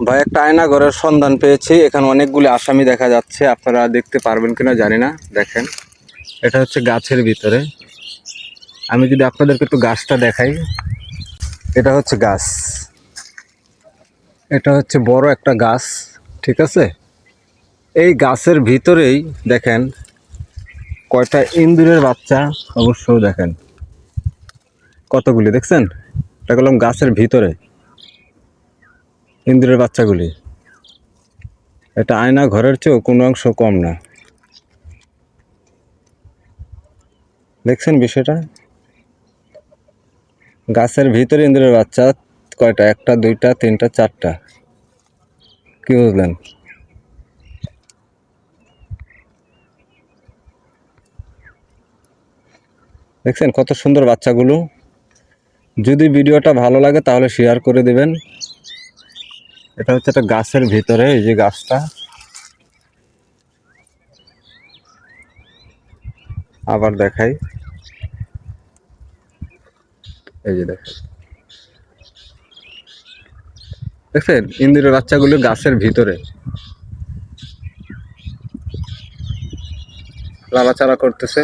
ভাই একটা আয়না ঘরের সন্ধান পেয়েছি। এখানে অনেকগুলি আসামি দেখা যাচ্ছে, আপনারা দেখতে পারবেন কিনা জানি না। দেখেন, এটা হচ্ছে গাছের ভিতরে। আমি যদি আপনাদেরকে একটু গাছটা দেখাই, এটা হচ্ছে গাছ, এটা হচ্ছে বড় একটা গাছ, ঠিক আছে। এই গাছের ভিতরেই দেখেন কয়টা ইঁদুরের বাচ্চা, অবশ্যই দেখেন কতগুলি, দেখছেন? এটা বললাম গাছের ভিতরে ইঁদুরের বাচ্চাগুলি। এটা আয়না ঘরের চেয়েও কোনো অংশ কম না, দেখছেন বিষয়টা? গাছের ভিতরে ইঁদুরের বাচ্চা কয়টা? একটা, দুইটা, তিনটা, চারটা। কি বুঝলেন? দেখছেন কত সুন্দর বাচ্চাগুলো। যদি ভিডিওটা ভালো লাগে তাহলে শেয়ার করে দিবেন। এটা হচ্ছে একটা গাছের ভিতরে, এই যে গাছটা, আবার দেখাই, এই যে দেখেন, দেখছেন ইঁদুরের বাচ্চাগুলো গাছের ভিতরে লাড়াচাড়া করতেছে।